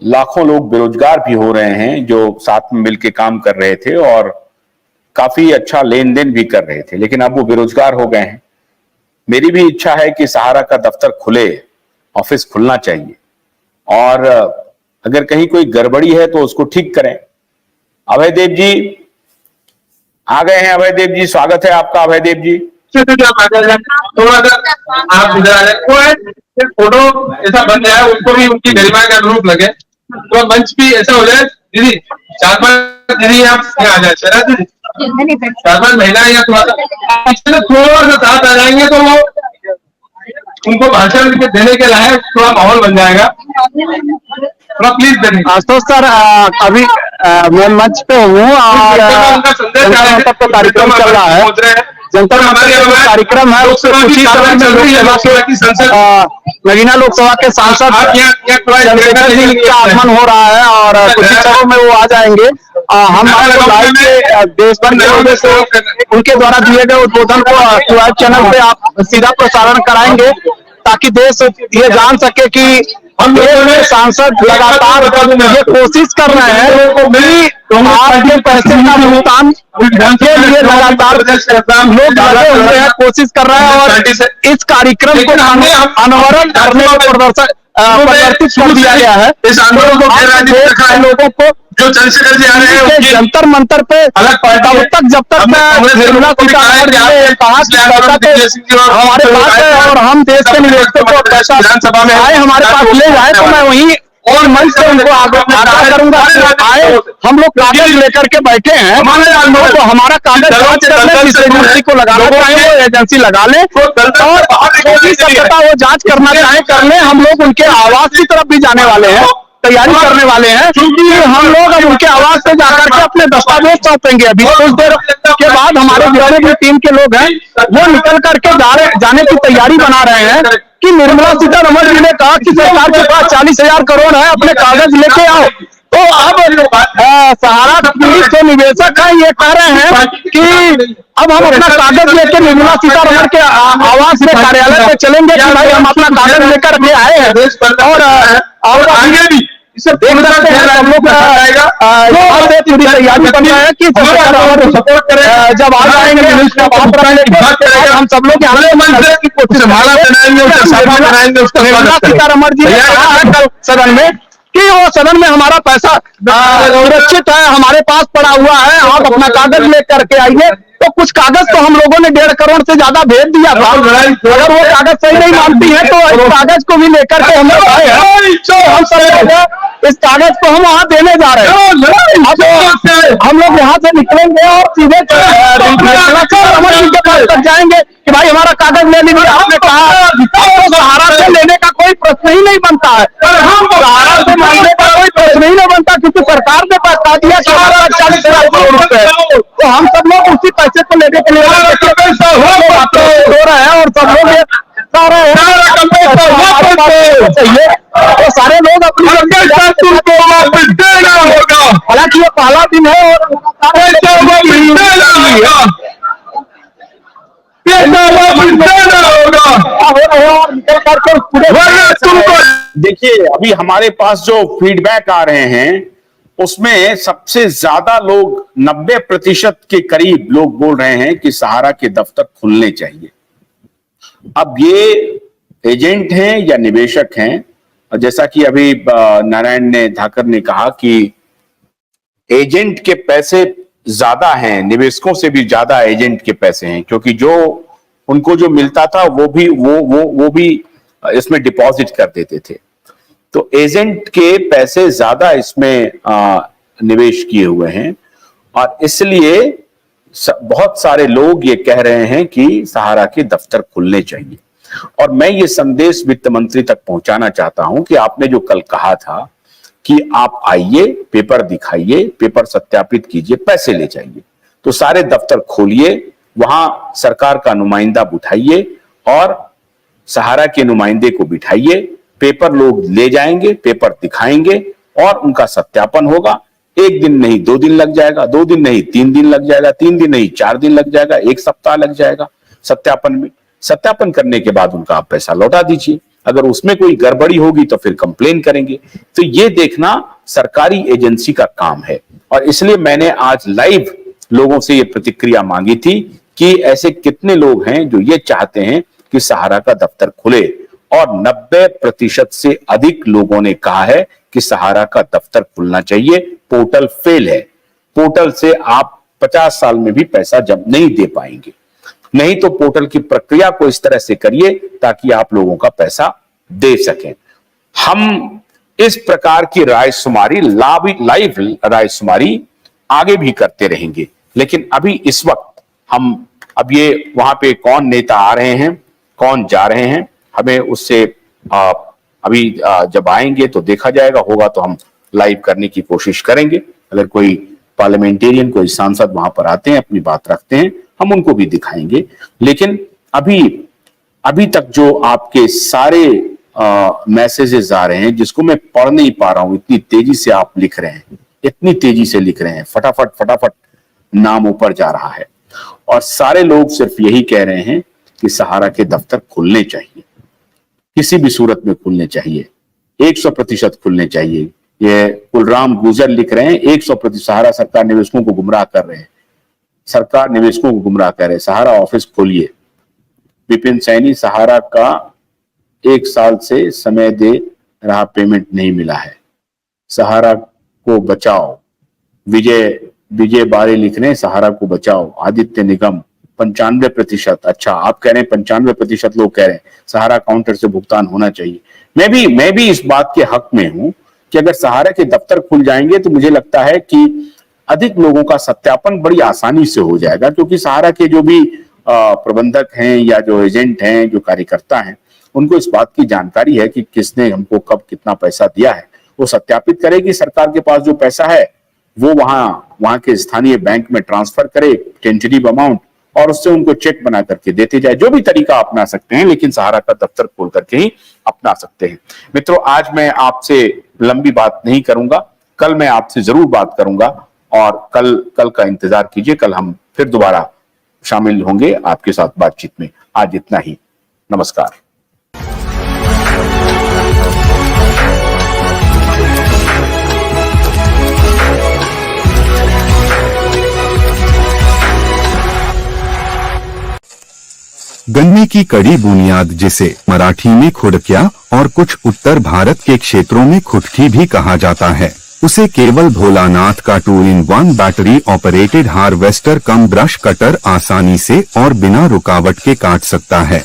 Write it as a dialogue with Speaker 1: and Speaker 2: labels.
Speaker 1: लाखों लोग बेरोजगार भी हो रहे हैं जो साथ में मिलकर काम कर रहे थे और काफी अच्छा लेन देन भी कर रहे थे, लेकिन अब वो बेरोजगार हो गए हैं। मेरी भी इच्छा है कि सहारा का दफ्तर खुले, ऑफिस खुलना चाहिए और अगर कहीं कोई गड़बड़ी है तो उसको ठीक करें। अभय देव जी आ गए हैं। अभय देव जी, स्वागत है आपका। अभय देव जी
Speaker 2: थोड़ा सा आप इधर आ जाए, फोटो ऐसा बन जाए उसको भी उनकी गरिमा का अनुरूप लगे, तो मंच भी ऐसा हो जाए। दीदी 4-5 दीदी आप यहाँ आ जाए, चला दीदी 4-5 महिलाएं या थोड़ा सा साथ आ जाएंगे तो वो उनको भाषण देने के लायक थोड़ा माहौल बन जाएगा। थोड़ा प्लीज देने।
Speaker 3: तो सर अभी मैं मंच पे हूँ और जनता का कार्यक्रम चल रहा है। जनता का कार्यक्रम है, उससे कुछ ही समय में लोकसभा के नगीना लोकसभा के सांसद चंद्रशेखर जी का आगमन हो रहा है और कुछ ही क्षणों में वो आ जाएंगे। हम लाइव के देश भर के लोगों से उनके द्वारा दिए गए उद्बोधन को लाइव चैनल पे आप सीधा प्रसारण कराएंगे ताकि देश ये जान सके कि हम सांसद लगातार ये कोशिश कर रहे हैं कि आपके पैसे का भुगतान के लिए लगातार लोग लगे हुए हैं, कोशिश कर रहे हैं और इस कार्यक्रम को अनवरत करने में प्रदर्शित कर दिया गया है। इस आंदोलन को लोगों को जो चंद्रशेखर जी आ रहे हैं जंतर मंतर पे जब तक निर्मला सीतारमण हमारे पास है और हम देश के निवेशकों को पैसा विधानसभा में आए हमारे पास ले जाए तो मैं वहीं और मंच से उनको आग्रह करूंगा आए। हम लोग कागज लेकर के बैठे हैं तो हमारा कागज जांच कर ले, जिस एजेंसी को लगाना चाहे वो एजेंसी लगा ले और वो जांच करना चाहे कर ले। हम लोग उनके आवास की तरफ भी जाने वाले हैं, तैयारी करने वाले हैं क्योंकि हम लोग अब उनके आवास से जाकर के अपने दस्तावेज सौंपेंगे। अभी कुछ देर के बाद हमारे जितने भी टीम के लोग हैं वो निकल करके जाने की तैयारी बना रहे हैं कि निर्मला सीतारमण जी ने कहा कि सरकार के पास 40,000 करोड़ है, अपने कागज लेके आओ। तो अब सहारा पुलिस जो निवेशक है ये कह रहे हैं कि अब हम अपना कागज लेकर निर्मला सीतारमण के आवास में कार्यालय पे चलेंगे कि भाई हम अपना कागज लेकर के आए हैं और आगे भी इसे देख सकते हैं। हम लोग पूरी तैयारी बन रहा है कि सपोर्ट करें, जब आ जाएंगे हम सब लोग यहाँ की कोशिश निर्मला सीतारमण जी ने कहा है कल सदन में कि वो सदन में हमारा पैसा सुरक्षित है, हमारे पास पड़ा हुआ है, आप अपना कागज लेकर के आइए। तो कुछ कागज तो हम लोगों ने 1.5 करोड़ से ज्यादा भेज दिया था, अगर वो कागज सही नहीं मानती है तो इस कागज को भी लेकर के हम लोग आए हैं। तो हम सब इस कागज को हम वहाँ देने जा रहे हैं। हम लोग यहाँ से निकलेंगे और सीधे तक जाएंगे कि भाई हमारा कागज ले लीजिए। आपने कहा तो सहारा से लेने का कोई प्रश्न ही नहीं बनता है, सहारा से मांगने का कोई प्रश्न ही नहीं बनता क्योंकि सरकार ने बता दिया कि 40,000 करोड़ रुपए। तो हम सब लोग उसी पैसे को लेने के लिए हो रहे हैं और सब लोग चाहिए तो सारे लोग अपनी हालांकि ये पहला दिन है
Speaker 1: देखिए अभी हमारे पास जो फीडबैक आ रहे हैं उसमें सबसे ज्यादा लोग 90% के करीब लोग बोल रहे हैं कि सहारा के दफ्तर खुलने चाहिए। अब ये एजेंट हैं या निवेशक हैं, और जैसा कि अभी नारायण ने धाकर ने कहा कि एजेंट के पैसे ज्यादा हैं, निवेशकों से भी ज्यादा एजेंट के पैसे हैं, क्योंकि जो उनको जो मिलता था वो भी इसमें डिपॉजिट कर देते थे। तो एजेंट के पैसे ज्यादा इसमें निवेश किए हुए हैं और इसलिए बहुत सारे लोग ये कह रहे हैं कि सहारा के दफ्तर खुलने चाहिए। और मैं ये संदेश वित्त मंत्री तक पहुंचाना चाहता हूं कि आपने जो कल कहा था कि आप आइए, पेपर दिखाइए, पेपर सत्यापित कीजिए, पैसे ले जाइए, तो सारे दफ्तर खोलिए, वहां सरकार का नुमाइंदा बिठाइए और सहारा के नुमाइंदे को बिठाइए, पेपर लोग ले जाएंगे, पेपर दिखाएंगे और उनका सत्यापन होगा। 1 दिन नहीं 2 दिन लग जाएगा, 2 दिन नहीं 3 दिन लग जाएगा, 3 दिन नहीं 4 दिन लग जाएगा, 1 सप्ताह लग जाएगा सत्यापन में। सत्यापन करने के बाद उनका आप पैसा लौटा दीजिए। अगर उसमें कोई गड़बड़ी होगी तो फिर कंप्लेन करेंगे। तो ये देखना सरकारी एजेंसी का काम है, और इसलिए मैंने आज लाइव लोगों से ये प्रतिक्रिया मांगी थी कि ऐसे कितने लोग हैं जो ये चाहते हैं कि सहारा का दफ्तर खुले, और 90% से अधिक लोगों ने कहा है कि सहारा का दफ्तर खुलना चाहिए। पोर्टल फेल है, पोर्टल से आप 50 साल में भी पैसा जब नहीं दे पाएंगे। नहीं तो पोर्टल की प्रक्रिया को इस तरह से करिए ताकि आप लोगों का पैसा दे सकें। हम इस प्रकार की रायशुमारी, लाइव रायशुमारी आगे भी करते रहेंगे, लेकिन अभी इस वक्त हम अब ये वहां पे कौन नेता आ रहे हैं, कौन जा रहे हैं, हमें उससे अभी जब आएंगे तो देखा जाएगा। होगा तो हम लाइव करने की कोशिश करेंगे। अगर कोई पार्लियामेंटेरियन, कोई सांसद वहां पर आते हैं, अपनी बात रखते हैं, हम उनको भी दिखाएंगे। लेकिन अभी तक जो आपके सारे मैसेजेस आ रहे हैं, जिसको मैं पढ़ नहीं पा रहा हूं, इतनी तेजी से आप लिख रहे हैं, इतनी तेजी से लिख रहे हैं, फटाफट फटाफट नाम ऊपर जा रहा है, और सारे लोग सिर्फ यही कह रहे हैं कि सहारा के दफ्तर खुलने चाहिए, किसी भी सूरत में खुलने चाहिए, 100% खुलने चाहिए। ये कुलराम गुजर लिख रहे हैं 100%। सहारा सरकार निवेशकों को गुमराह कर रहे हैं, सरकार निवेशकों को गुमराह कर रहे हैं, सहारा ऑफिस खोलिए। विपिन सैनी, सहारा का 1 साल से समय दे रहा, पेमेंट नहीं मिला है, सहारा को बचाओ। विजय बारे लिख रहे हैं सहारा को बचाओ। आदित्य निगम 95%। अच्छा, आप कह रहे हैं 95% लोग कह रहे हैं सहारा काउंटर से भुगतान होना चाहिए। मैं भी इस बात के हक में हूं कि अगर सहारा के दफ्तर खुल जाएंगे तो मुझे लगता है कि अधिक लोगों का सत्यापन बड़ी आसानी से हो जाएगा, क्योंकि सहारा के जो भी प्रबंधक हैं या जो एजेंट हैं, जो कार्यकर्ता हैं, उनको इस बात की जानकारी है कि किसने हमको कब कितना पैसा दिया है। वो सत्यापित करे कि सरकार के पास जो पैसा है वो वहां के स्थानीय बैंक में ट्रांसफर करे, टेंटेटिव अमाउंट, और उससे उनको चेक बना करके देते जाए। जो भी तरीका अपना सकते हैं, लेकिन सहारा का दफ्तर खोल करके ही अपना सकते हैं। मित्रों, आज मैं आपसे लंबी बात नहीं करूंगा, कल मैं आपसे जरूर बात करूंगा, और कल का इंतजार कीजिए। कल हम फिर दोबारा शामिल होंगे आपके साथ बातचीत में। आज इतना ही, नमस्कार।
Speaker 4: गन्ने की कड़ी बुनियाद, जिसे मराठी में खुडकिया और कुछ उत्तर भारत के क्षेत्रों में खुटकी भी कहा जाता है, उसे केवल भोलानाथ का 2-in-1 बैटरी ऑपरेटेड हार्वेस्टर कम ब्रश कटर आसानी से और बिना रुकावट के काट सकता है।